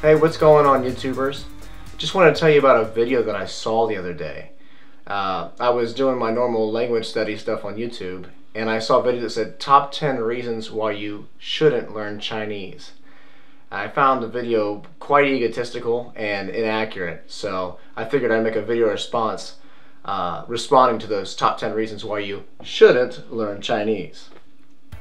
Hey, what's going on, YouTubers? Just want to tell you about a video that I saw the other day. I was doing my normal language study stuff on YouTube, and I saw a video that said top 10 reasons why you shouldn't learn Chinese. I found the video quite egotistical and inaccurate, so I figured I'd make a video response responding to those top 10 reasons why you shouldn't learn Chinese.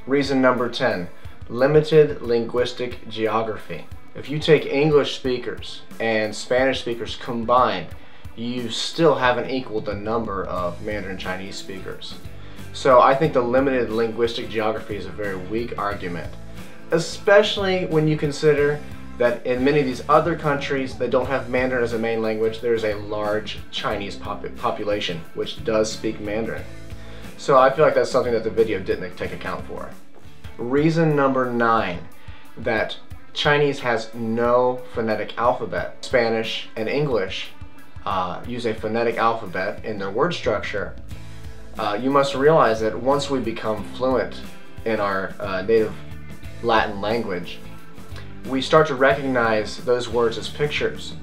Reason number 10, limited linguistic geography. If you take English speakers and Spanish speakers combined, you still haven't equaled the number of Mandarin Chinese speakers. So I think the limited linguistic geography is a very weak argument, especially when you consider that in many of these other countries that don't have Mandarin as a main language, there's a large Chinese population which does speak Mandarin. So I feel like that's something that the video didn't take account for. Reason number 9, that Chinese has no phonetic alphabet. Spanish and English use a phonetic alphabet in their word structure. You must realize that once we become fluent in our native Latin language, we start to recognize those words as pictures.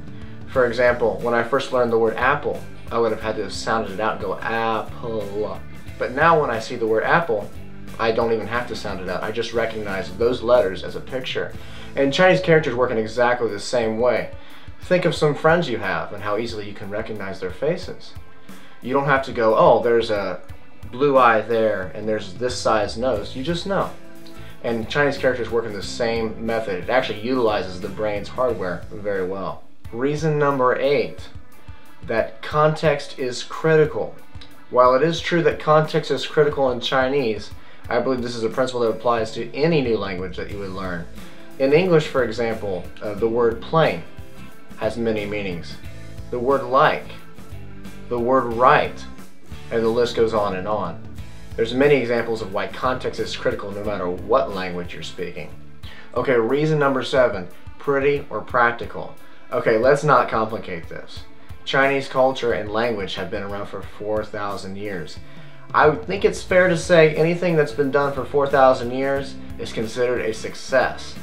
For example, when I first learned the word apple, I would have had to have sounded it out and go apple. But now when I see the word apple, I don't even have to sound it out. I just recognize those letters as a picture. And Chinese characters work in exactly the same way. Think of some friends you have and how easily you can recognize their faces. You don't have to go, oh, there's a blue eye there and there's this size nose. You just know. And Chinese characters work in the same method. It actually utilizes the brain's hardware very well. Reason number 8, that context is critical. While it is true that context is critical in Chinese, I believe this is a principle that applies to any new language that you would learn. In English, for example, the word plain has many meanings. The word like, the word right, and the list goes on and on. There's many examples of why context is critical no matter what language you're speaking. Okay, reason number 7, pretty or practical. Okay, let's not complicate this. Chinese culture and language have been around for 4,000 years. I would think it's fair to say anything that's been done for 4,000 years is considered a success,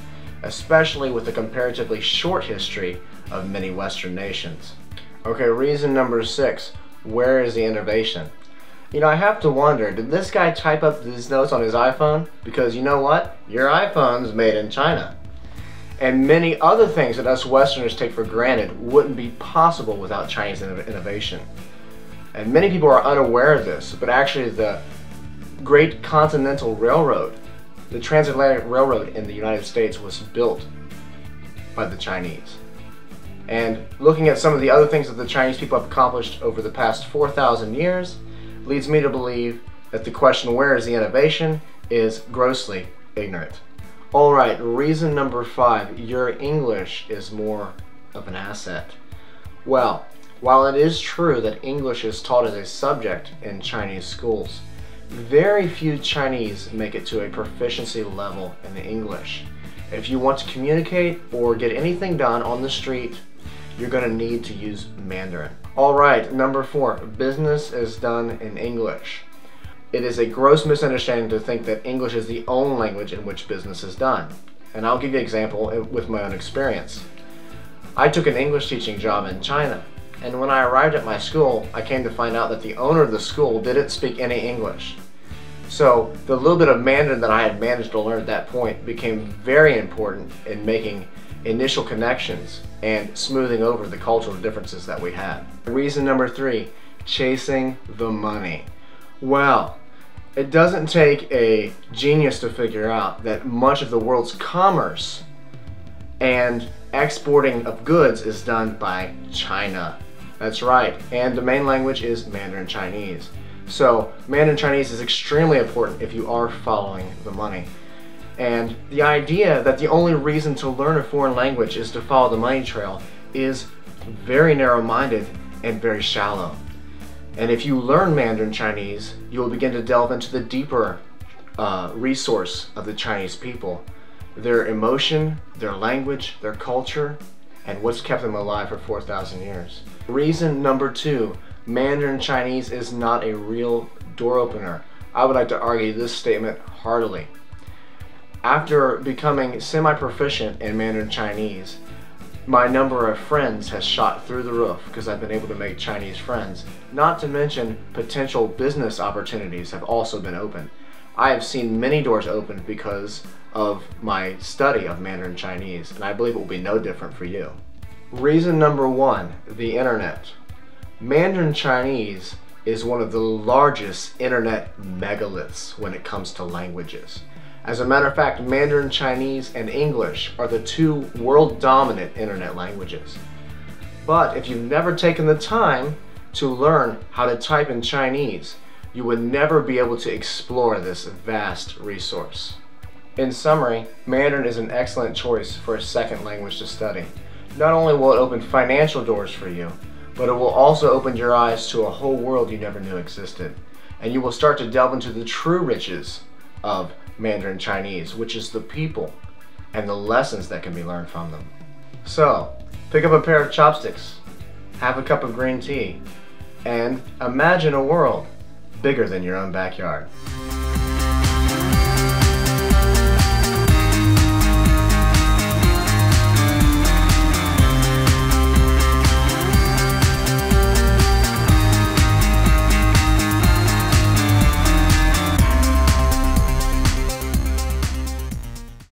especially with the comparatively short history of many Western nations. Okay, reason number 6, where is the innovation? You know, I have to wonder, did this guy type up these notes on his iPhone? Because you know what? Your iPhone's made in China. And many other things that us Westerners take for granted wouldn't be possible without Chinese innovation. And many people are unaware of this, but actually the Great Continental Railroad, the transatlantic railroad in the United States, was built by the Chinese. And looking at some of the other things that the Chinese people have accomplished over the past 4,000 years leads me to believe that the question, where is the innovation, is grossly ignorant. Alright, reason number 5, your English is more of an asset. Well, while it is true that English is taught as a subject in Chinese schools, very few Chinese make it to a proficiency level in English. If you want to communicate or get anything done on the street, you're going to need to use Mandarin. Alright, number 4, business is done in English. It is a gross misunderstanding to think that English is the only language in which business is done. And I'll give you an example with my own experience. I took an English teaching job in China. And when I arrived at my school, I came to find out that the owner of the school didn't speak any English. So the little bit of Mandarin that I had managed to learn at that point became very important in making initial connections and smoothing over the cultural differences that we had. Reason number 3, chasing the money. Well, it doesn't take a genius to figure out that much of the world's commerce and exporting of goods is done by China. That's right, and the main language is Mandarin Chinese. So Mandarin Chinese is extremely important if you are following the money. And the idea that the only reason to learn a foreign language is to follow the money trail is very narrow-minded and very shallow. And if you learn Mandarin Chinese, you will begin to delve into the deeper resource of the Chinese people, their emotion, their language, their culture, and what's kept them alive for 4,000 years. Reason number 2, Mandarin Chinese is not a real door opener. I would like to argue this statement heartily. After becoming semi-proficient in Mandarin Chinese, My number of friends has shot through the roof because I've been able to make Chinese friends. Not to mention potential business opportunities have also been opened. I have seen many doors open because of my study of Mandarin Chinese, and I believe it will be no different for you. Reason number one, the internet. Mandarin Chinese is one of the largest internet megaliths when it comes to languages. As a matter of fact, Mandarin Chinese and English are the two world-dominant internet languages. But if you've never taken the time to learn how to type in Chinese, you would never be able to explore this vast resource. In summary, Mandarin is an excellent choice for a second language to study. Not only will it open financial doors for you, but it will also open your eyes to a whole world you never knew existed. And you will start to delve into the true riches of Mandarin Chinese, which is the people and the lessons that can be learned from them. So, pick up a pair of chopsticks, have a cup of green tea, and imagine a world bigger than your own backyard.